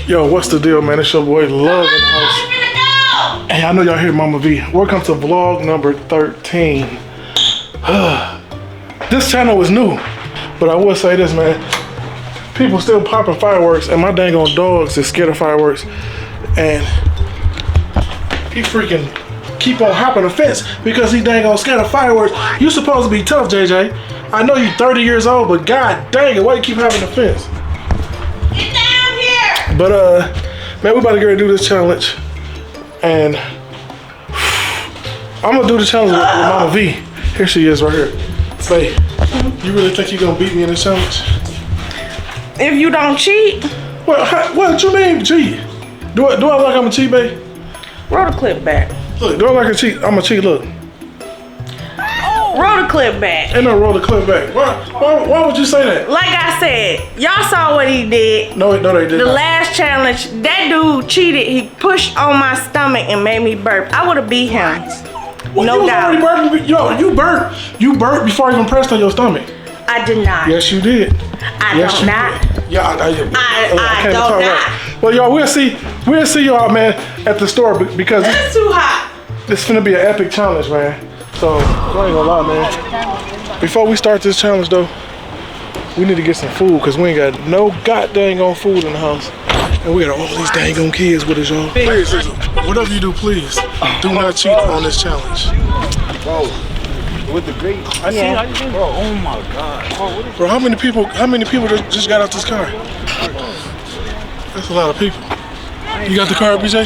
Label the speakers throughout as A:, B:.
A: Yo, what's the deal, man? It's your boy Love in the house. Hey, I know y'all hear Mama V. Welcome to vlog number 13. This channel is new, but I will say this, man. People still popping fireworks, and my dang on dogs is scared of fireworks. And he freaking keep on hopping the fence because he dang on scared of fireworks. You supposed to be tough, JJ. I know you 30 years old, but god dang it, why you keep having the fence?
B: Get down here!
A: But man, we about to get ready to do this challenge. And I'm gonna do the challenge with Mama V. Here she is right here. Faye, you really think you're gonna beat me in this challenge?
B: If you don't cheat.
A: What you mean cheat? Do I look like I'm a cheat, babe?
B: Roll the clip back.
A: Look, do I like a cheat? I'm a cheat, look.
B: Roll the clip back.
A: Ain't no roll the clip back. Why would you say that?
B: Like I said, y'all saw what he did.
A: No, they did
B: The
A: not.
B: last challenge, that dude cheated. He pushed on my stomach and made me burp. I would have beat him.
A: Well,
B: no doubt.
A: You burped before I even pressed on your stomach.
B: I did not.
A: Yes, you did.
B: I don't not.
A: Yeah, I
B: don't
A: talk
B: not.
A: right. Well, y'all, we'll see y'all, man, at the store because
B: It's too hot.
A: this finna be an epic challenge, man. So, I ain't gonna lie, man. Before we start this challenge, though, we need to get some food because we ain't got no goddamn on food in the house. And we got all these dang on kids with us, y'all. Please, whatever you do, please, do not cheat on this challenge.
C: Bro, with the grate. I see. Bro, oh my god.
A: Bro, how many people just got out this car? That's a lot of people. You got the car, BJ?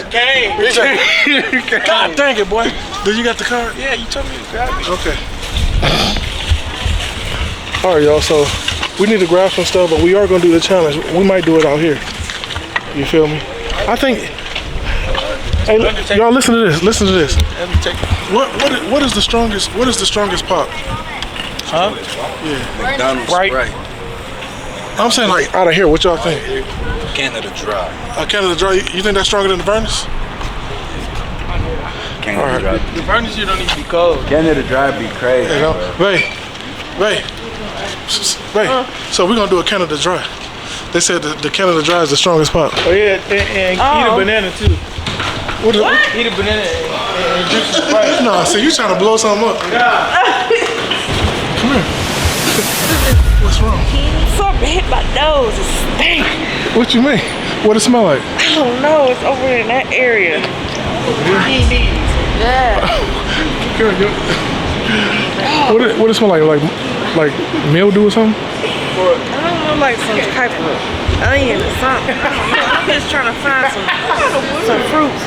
C: Okay.
A: BJ. God dang it, boy. Did you got the car?
C: Yeah, you told me to grab it.
A: Okay. All right, y'all. So we need to grab some stuff, but we are gonna do the challenge. We might do it out here. You feel me? I think. Hey, y'all, listen to this. Listen to this.
C: Let me take it.
A: What is the strongest? What is the strongest pop?
C: Huh?
A: Yeah.
C: McDonald's
A: Right. I'm saying like out of here. What y'all think?
C: Canada Dry.
A: Canada Dry. You think that's stronger than the Vernus?
C: Canada Dry.
D: The furnace you don't need to be cold.
C: Canada Dry be crazy.
A: You know, Ray. So we're gonna do a Canada Dry. They said the Canada Dry is the strongest pop.
D: Oh yeah, and eat a banana too.
A: What?
D: Eat a banana and drink some Sprite.
A: No, see, you trying to blow something up. Come here. What's wrong?
B: Something hit my nose. It stinks.
A: What you mean? What it smell like?
B: I don't know. It's over in that area. Yeah.
A: What it smell like? Like mildew or something?
B: I don't know, like some type of onion or something. I don't know. I'm just trying to find some fruits.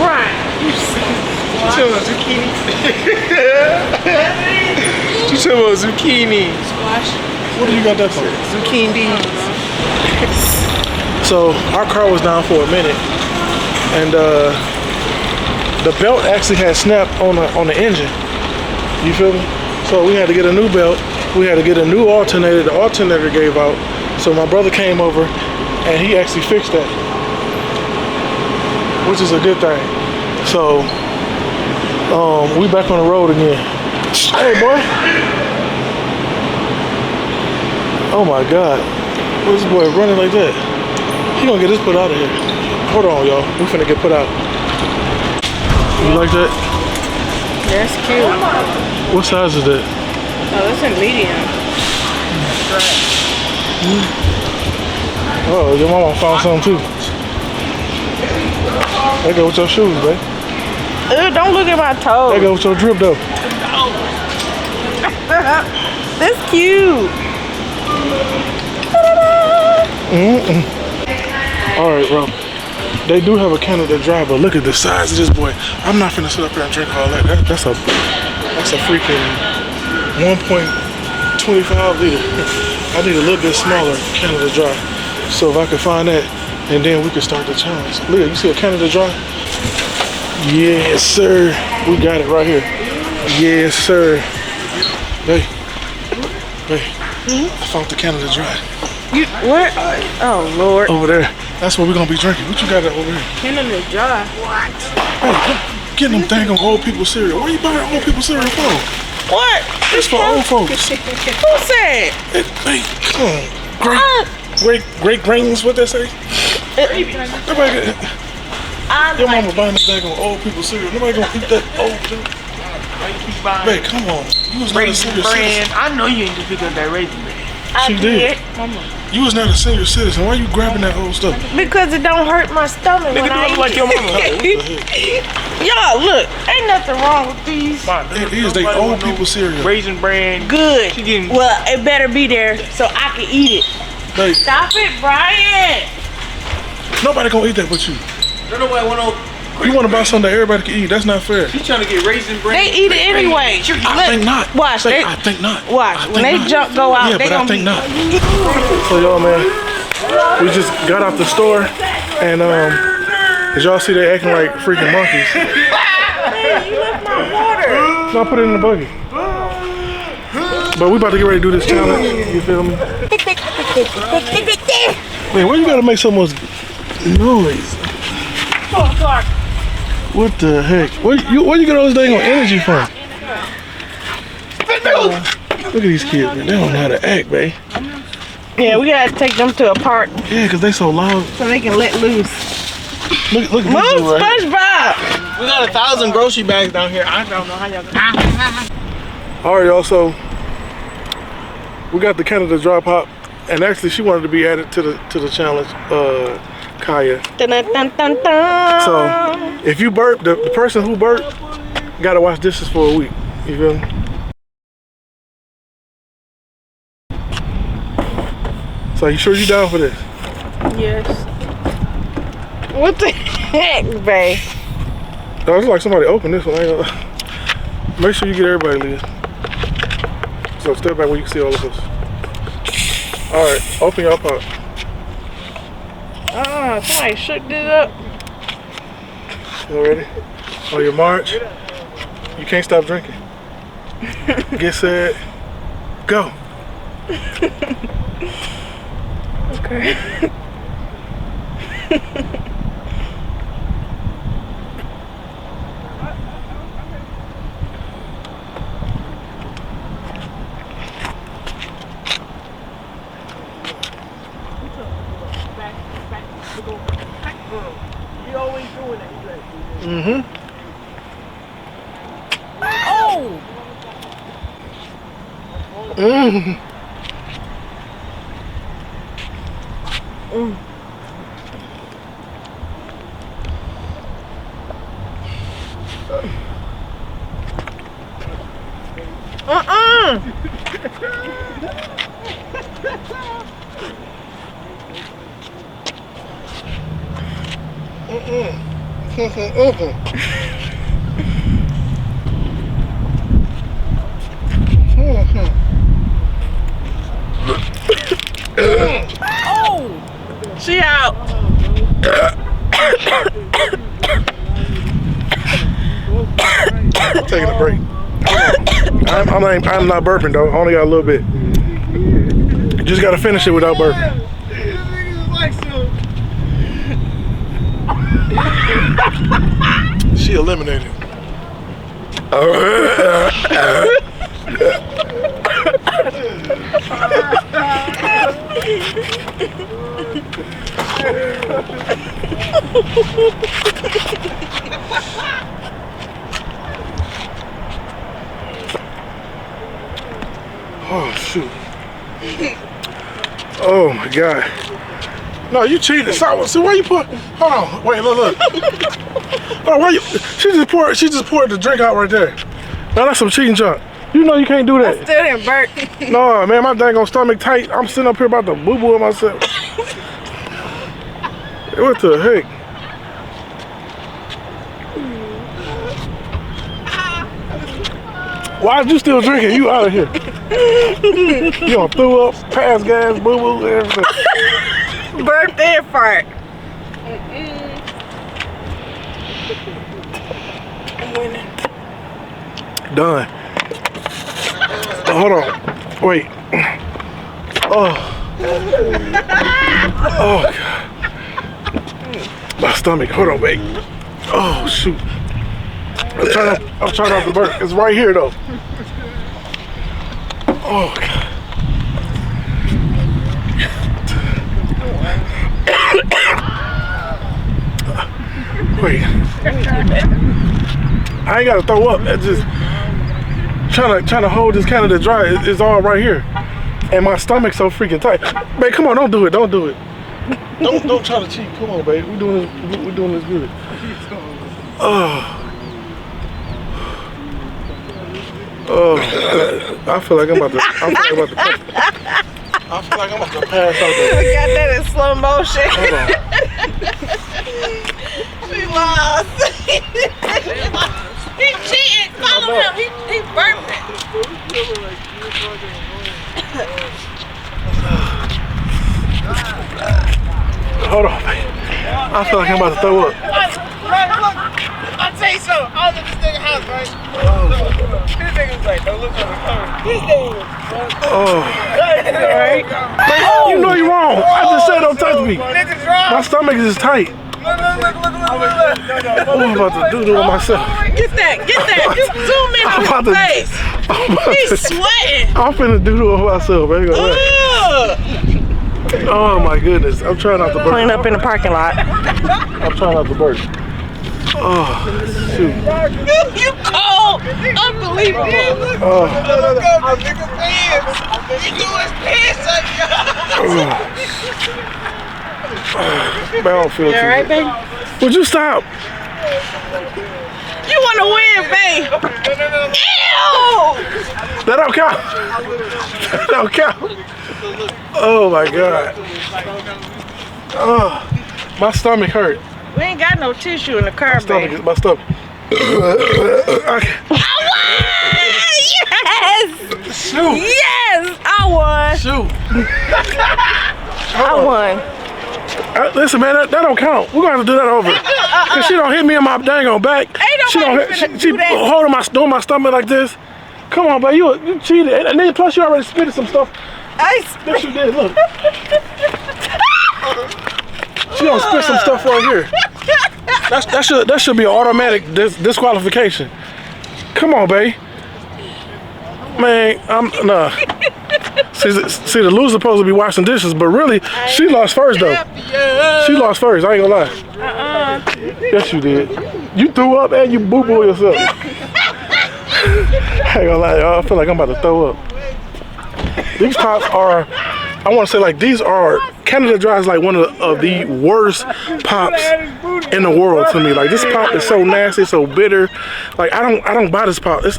B: Right.
D: You talking about zucchini? You talking about zucchini? Squash.
A: What do you got that for?
D: Zucchini.
A: So our car was down for a minute, and the belt actually had snapped on the engine. You feel me? So we had to get a new belt. We had to get a new alternator. The alternator gave out. So my brother came over, and he actually fixed that, which is a good thing. So we back on the road again. Hey, boy. Oh my God. What's this boy running like that? He gonna get this put out of here. Hold on, y'all. We finna get put out. You like that?
B: That's cute.
A: What size is that?
B: Oh, it's a medium.
A: Oh, your mama found something too. That go with your shoes, babe.
B: Ew, don't look at my toes.
A: That go with your drip though.
B: That's cute.
A: Alright, bro. They do have a Canada Dry, but look at the size of this boy. I'm not finna sit up here and drink all that. That's a freaking 1.25 liter. I need a little bit smaller Canada Dry. So if I could find that, and then we could start the challenge. Look, you see a Canada Dry? Yes, sir. We got it right here. Yes, sir. Hey, I found the Canada Dry.
B: You what? Oh Lord.
A: Over there. That's what we're gonna be drinking. What you got over here?
B: Canada Dry.
A: Hey, getting them dang old people cereal. Where you buying old people cereal for?
B: What?
A: It's for old folks.
B: Who said?
A: Hey, come on. great greens, what they say? Nobody your mama buying this daggone old people cereal. Nobody gonna eat that old junk. Babe, come on. You was not a senior citizen.
D: I know you ain't just pick up that raisin bread.
A: She did. You was not a senior citizen. Why you grabbing that old stuff?
B: Because it don't hurt my stomach when I eat
D: like your mama.
B: Y'all, look, ain't nothing wrong with these.
A: These they old people cereal.
D: Raisin bran.
B: Good.
D: She getting.
B: Well, it better be there so I can eat it.
A: Babe,
B: Stop it, Brian.
A: nobody gonna eat that but you.
D: Nobody want no.
A: You want to buy something that everybody can eat? That's not fair.
D: She's trying to get raisin bran.
B: They eat it anyway.
A: I think not.
B: Watch.
A: Babe, I think not.
B: Watch. When they jump go out,
A: Yeah,
B: they
A: but I
B: gonna
A: think
B: be.
A: not. So y'all, man, we just got out the store, and as y'all see, they acting like freaking monkeys.
B: Hey, you left my water.
A: So I put it in the buggy. But we about to get ready to do this challenge. You feel me? Man, why you gotta make so much noise? What the heck? Where you get all this dang on energy from? Look at these kids, man. They don't know how to act, babe.
B: Yeah, we gotta take them to a park
A: Yeah, because they so loud.
B: so they can let loose.
A: Look at this
B: Move,
A: dude right here.
B: SpongeBob.
D: We got 1,000 grocery bags down here. I don't know how y'all gonna.
A: All right, y'all. So we got the Canada drop hop, and actually she wanted to be added to the challenge. Kaya.
B: Dun, dun, dun, dun, dun.
A: So if you burp, the person who burped gotta wash dishes for a week. You feel me? So you sure you down for this?
B: Yes. What the heck, babe?
A: Oh, it's like somebody opened this one. Make sure you get everybody leave. So step back where you can see all of us. All right, open your pot.
B: Somebody shook this up.
A: You ready? On your march, you can't stop drinking. Get set, go.
B: Okay.
D: You always doing that.
A: Mm-hmm.
B: Oh!
A: Mm.
B: Oh! She out.
A: Taking a break. I'm not burping though. I only got a little bit. Just gotta finish it without burping. She eliminated. Oh shoot. Oh my God. No, you cheated. So why you put? Hold on. Wait, look. Oh, why you? She just poured the drink out right there. Now that's some cheating junk. You know you can't do that.
B: I still didn't burp.
A: No, man, my dang on stomach tight. I'm sitting up here about to boo boo on myself. What the heck? Why is you still drinking? You out of here. You done threw up, pass gas, boo boo, everything.
B: Burp and fart.
A: Done. Oh, hold on. Wait. Oh. Oh, God. My stomach. Hold on, wait. Oh, shoot. I'm trying off the burp. It's right here, though. Oh, God. Wait. I ain't gotta throw up. It's just trying to hold this Canada Dry. It's all right here, and my stomach's so freaking tight. Babe, come on, don't do it. Don't do it. Don't try to cheat. Come on, babe. We're doing this good. Oh, I feel like I'm about to pass out there.
B: We got that in slow motion.
A: Hold on.
B: We lost. He cheated. Follow him. He burping.
A: Hold on, babe. I feel like I'm about to throw up.
D: I'll tell you something. I was at this nigga house, right? This nigga was like, don't look on the camera. This nigga was
B: Right?
A: You know you're wrong. I just said don't touch me.
D: niggas wrong.
A: My stomach is tight.
D: Look.
A: I'm about to do it myself.
B: Get that. You zoom in
A: I'm
B: on
A: about
B: his
A: to-
B: face. He's sweating.
A: I'm finna do it myself, baby.
B: Ugh.
A: Oh my goodness. I'm trying not to burp.
B: Clean up in the parking lot.
A: I'm trying not to burp. Oh, shoot.
B: You cold. Unbelievable.
A: Oh.
D: Look up, my nigga pants. He threw his pants up,
A: Man, I don't feel too good.
B: babe?
A: Would you stop?
B: You want to win, babe? Ew!
A: That don't count. That don't count. Oh my God. Oh, my stomach hurt.
B: We ain't got no tissue in the car, babe.
A: My stomach.
B: I won! Yes!
A: Shoot.
B: Yes! I won.
A: Shoot.
B: I won.
A: Listen, man, that don't count. We're gonna have to do that over. Cause she don't hit me in my dang on back. She
B: nobody
A: don't
B: finna
A: she
B: do that.
A: holding doing my stomach like this. Come on, babe, you cheated. And then plus you already spitted some stuff. Yes, you did. Look. She don't spit some stuff right here. That should be an automatic disqualification. Come on, babe. Man, nah. See, the loser's supposed to be washing dishes, but really, she lost first though. She lost first. I ain't gonna lie. Yes, you did. You threw up and you boo-boo yourself. I ain't gonna lie, y'all. I feel like I'm about to throw up. These pops are, I want to say like these are, Canada Dry is like one of the worst pops in the world to me. Like this pop is so nasty, so bitter. Like I don't buy this pop. It's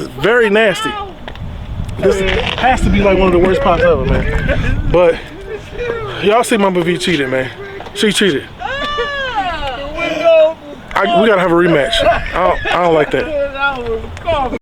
A: very nasty. This has to be like one of the worst pops ever, man. But y'all see Mama V cheated, man. She cheated. We gotta have a rematch. I don't like that.